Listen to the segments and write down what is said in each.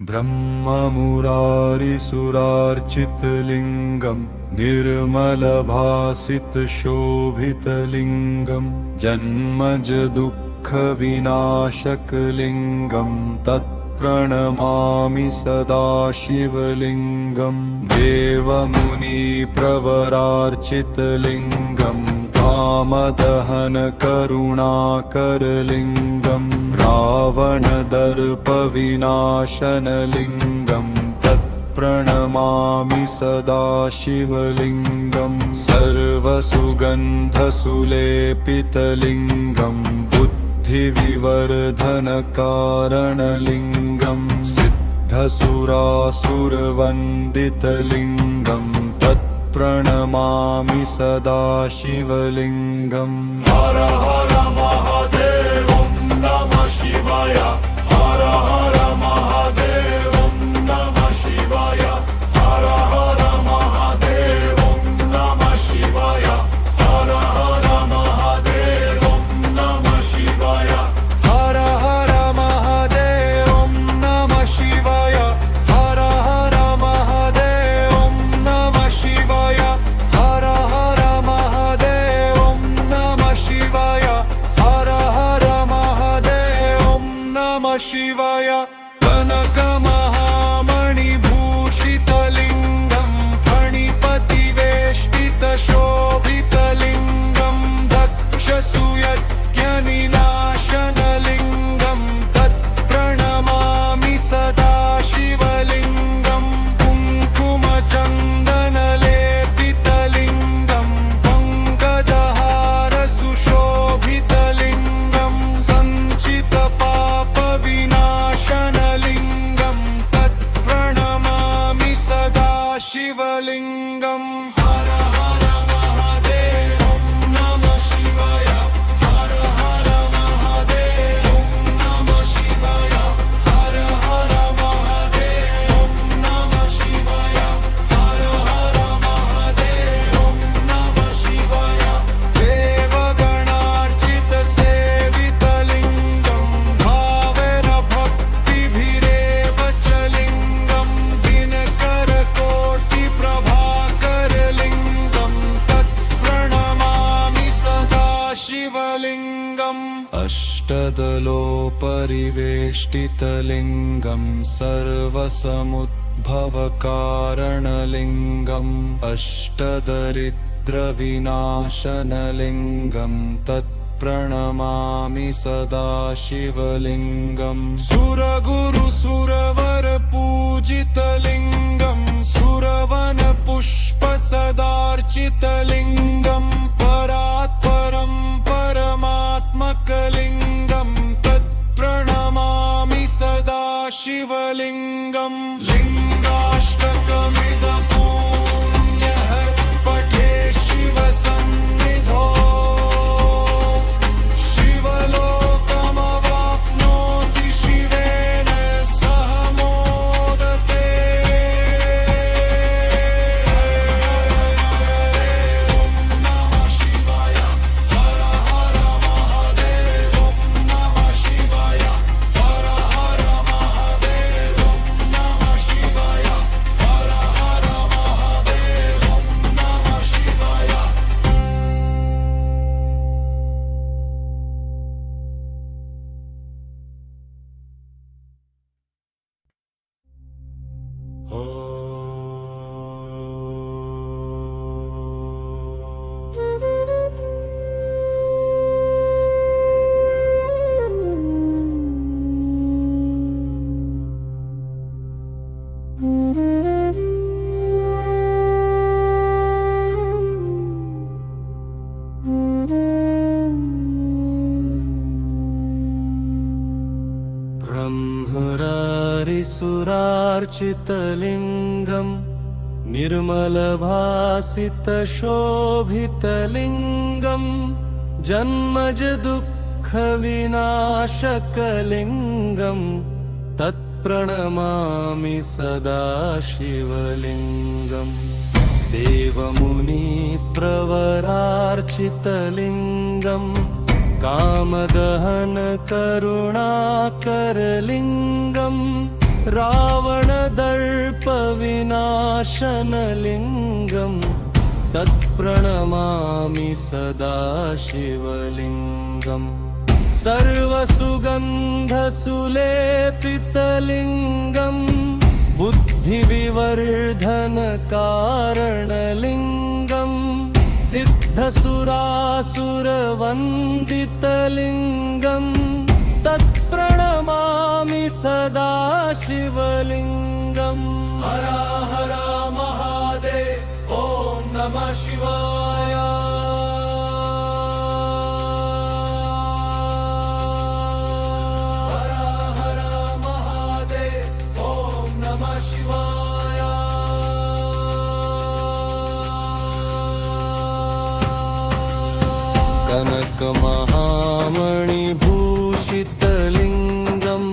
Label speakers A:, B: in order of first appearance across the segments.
A: ब्रह्ममुरारिसुरार्चितलिङ्गं निर्मलभासितशोभितलिङ्गं जन्मज दुःखविनाशकलिङ्गं तत्प्रणमामि सदा शिवलिङ्गं देवमुनिप्रवरार्चितलिङ्गं कामदहनकरुणाकरलिङ्गं रावणदर्पविनाशनलिङ्गं तत्प्रणमामि सदा शिवलिङ्गं सर्वसुगन्धसुलेपितलिङ्गं बुद्धिविवर्धनकारणलिङ्गं सिद्धसुरासुरवन्दितलिङ्गं तत्प्रणमामि सदा शिवलिङ्गं हर हर महादेव नमः शिवाय हर हर महादेव नमः शिवाय हर हर महादेव नमः शिवाय हर हर महादेव नमः शिवाय हर हर महादेव नमः शिवाय हर हर महादेव नमः शिवाय हर हर महादेव नमः शिवाय हर हर महादेव नमः शिवाय कनकमहामणिभूषितलिङ्गं फणिपतिवेष्टितशोभितलिङ्गं दक्षसूयज्ञनिनाशनलिङ्गं तत्प्रणमामि सदा शिवलिङ्गं कुङ्कुमचन्दनलेपितलिङ्गं पङ्कजहारसुशोभितलिङ्गं सञ्चितपापविनाशनलिङ्गं तत्प्रणमामि सदा शिवलिङ्गं हर हर महादेव नमः शिवाय हर हर महादेव नमः शिवाय हर हर महादेव नमः शिवाय हर हर महादेव नमः शिवाय देवगणार्चितसेवितलिङ्गं भावेन भक्तिभिरेव च लिङ्गं दिनकरकोटिप्रभाकरलिङ्गं तत्प्रणमामि सदा शिवलिङ्गम् अष्टदलोपरिवेष्टितलिङ्गं सर्वसमुद्भवकारणलिङ्गम् अष्टदरिद्रविनाशनलिङ्गं तत्प्रणमामि सदा शिवलिङ्गं सुरगुरुसुरवरपूजितलिङ्गं सुरवनपुष्पसदार्चितलिङ्गं परात्परं परमात्मकलिङ्गं तत्प्रणमामि सदा शिवलिङ्गं लिङ्गाष्टकमिदपुण्यः पठे शिवसन्निधौ शिवलोकमवाप्नोति शिवेन सह मोदते नमः शिवाय हर हर महादेव नमः शिवाय हर हर महादेव नमः शिवाय हर हर महादेव नमः शिवाय ब्रह्मरारिसुरार्चितलिङ्गं निर्मलभासितशोभितलिङ्गं जन्मज दुःखविनाशकलिङ्गं तत्प्रणमामि सदा शिवलिङ्गं देवमुनिप्रवरार्चितलिङ्गं कामदहनकरुणाकरलिङ्गं रावणदर्पविनाशनलिङ्गं तत्प्रणमामि सदा शिवलिङ्गम् सर्वसुगन्धसुलेपितलिङ्गं बुद्धिविवर्धनकारणलिङ्गं सिद्धसुरासुरवन्दितलिङ्गं तत्प्रणमामि सदा शिवलिङ्गम् हर हर महादेव ॐ नमः शिवाय हर हर महादेव ॐ नमः शिवाय कनकमहामणिभूषितलिङ्गं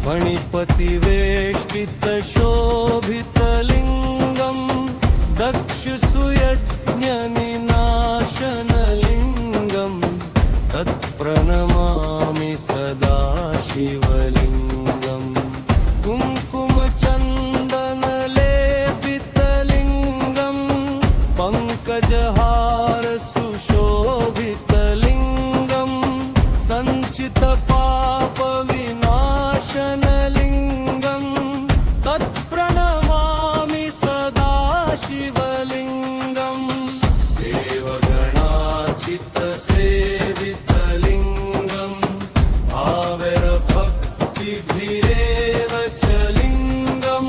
A: फणिपतिवेष्टितशोभितलिङ्गं दक्षसुयज्ञनिनाशनलिङ्गं तत्प्रणमामि सदा शिवलिङ्गम् कुङ्कुमचन्दनलेपितलिङ्गं पङ्कजहारसुशोभितलिङ्गं सञ्चितपापविनाशनलिङ्गं तत्प्रणमामि सदा शिवलिङ्गम् देवगणाचितसेवितलिङ्गं भावैर्भक्तिभिरेव च लिङ्गं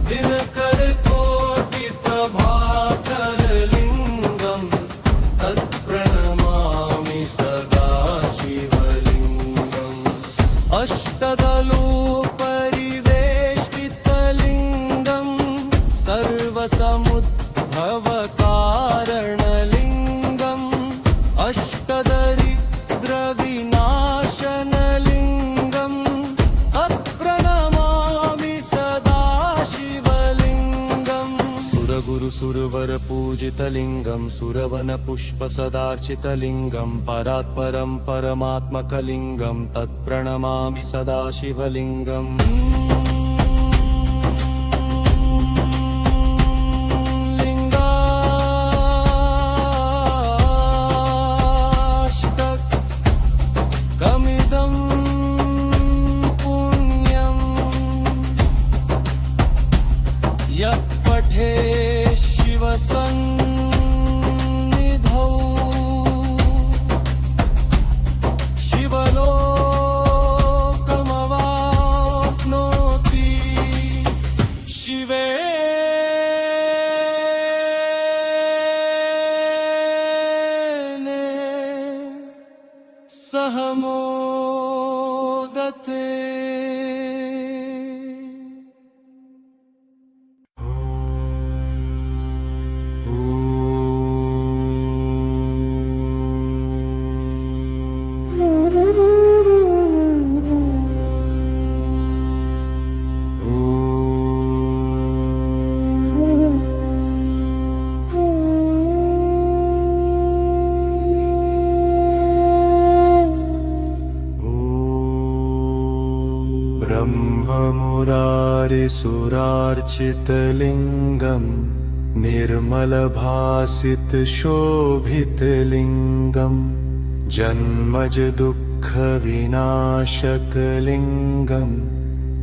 A: दिनकरकोटिप्रभाकरलिङ्गं तत्प्रणमामि सदा शिवलिङ्गम् अष्टदलोपरिवेष्टितलिङ्गं सर्वसमुद्भवकारणलिङ्गम् अष्टदरिद्रविनाशनलिङ्गं तत्प्रणमामि सदा शिवलिङ्गम् सुरगुरुसुरवरपूजितलिङ्गं सुरवनपुष्पसदार्चितलिङ्गं परात्परं परमात्मकलिङ्गं तत्प्रणमामि सदा शिवलिङ्गम् लिङ्गाष्टकमिदं पुण्यं यः पठे शिवसन्निधौ शिवलोकमवाप्नोति शिवेन सह मोदते ब्रह्ममुरारिसुरार्चितलिङ्गं निर्मलभासितशोभितलिङ्गं जन्मज दुःखविनाशकलिङ्गं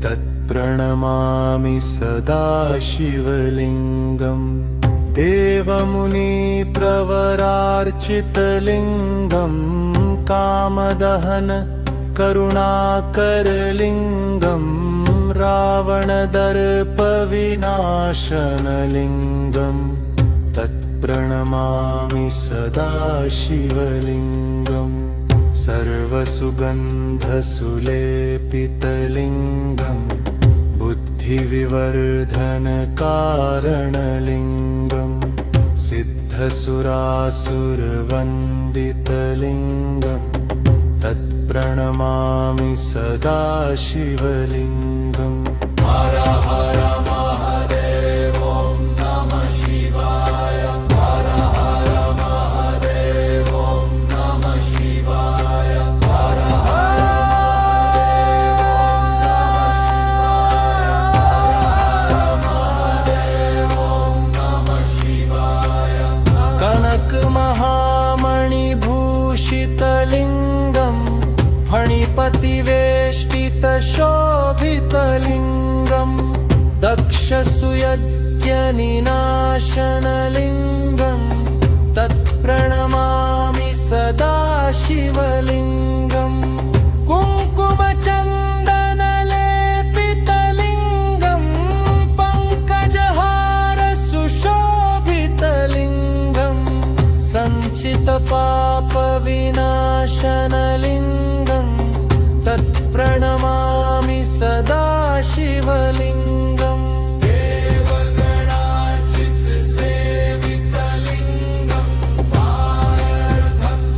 A: तत्प्रणमामि सदा शिवलिङ्गम् देवमुनिप्रवरार्चितलिङ्गं कामदहन करुणाकरलिङ्गं रावणदर्पविनाशनलिङ्गं तत्प्रणमामि सदा शिवलिङ्गम् सर्वसुगन्धसुलेपितलिङ्गं बुद्धिविवर्धनकारणलिङ्गं सिद्धसुरासुरवन्दितलिङ्गं तत्प्रणमामि सदा शिवलिङ्गम् हर हर महादेव ॐ नमः शिवाय हर हर महादेव ॐ नमः शिवाय हर हर महादेव ॐ नमः शिवाय वृक्षसुयज्ञनिनाशनलिङ्गं तत्प्रणमामि सदा शिवलिङ्गम् कुङ्कुमचन्दनलेपितलिङ्गं पङ्कजहारसुशोभितलिङ्गं सञ्चितपापविनाशनलिङ्गं तत्प्रणमामि सदा शिवलिङ्गम् देवगणार्चितसेवितलिङ्गं पारभक्तिभिरेव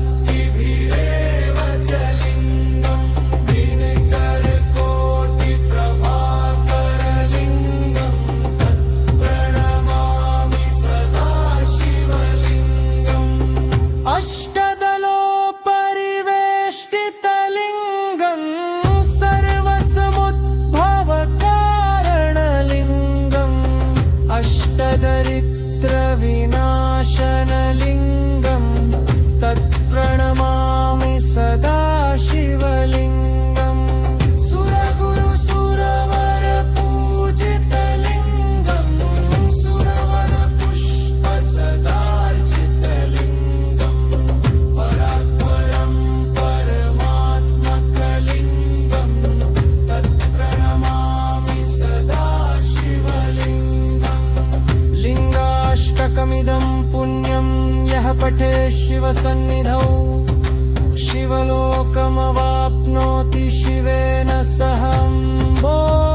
A: च लिङ्गं दिनकरकोटिप्रभाकरलिङ्गं तत्प्रणमामि सदा शिवलिङ्गम् अष्टदलोपरिवेष्टितलिङ्गं सर्वसमुद्भवकारणलिङ्गम् अष्टदरिद्रविनाशनलिङ्गं तत्प्रणमामि सदा शिवलिङ्गम् सुरगुरुसुरवरपूजितलिङ्गं सुरवरपुष्पसदार्चितलिङ्गं परात्परं परमात्मकलिङ्गं तत्प्रणमामि सदा शिवलिङ्गम् लिङ्गाष्टकमिदं पुण्यं यः पठे शिवसन्निधौ शिवलोकमवाप्नोति शिवेन सह मोदते।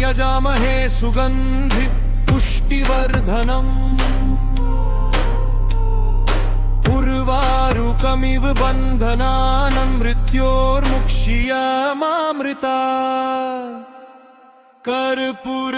A: यजामहे सुगन्धि पुष्टिवर्धनम् उर्वारुकमिव बन्धनान् मृत्योर्मुक्ष्यमामृता कर्पूर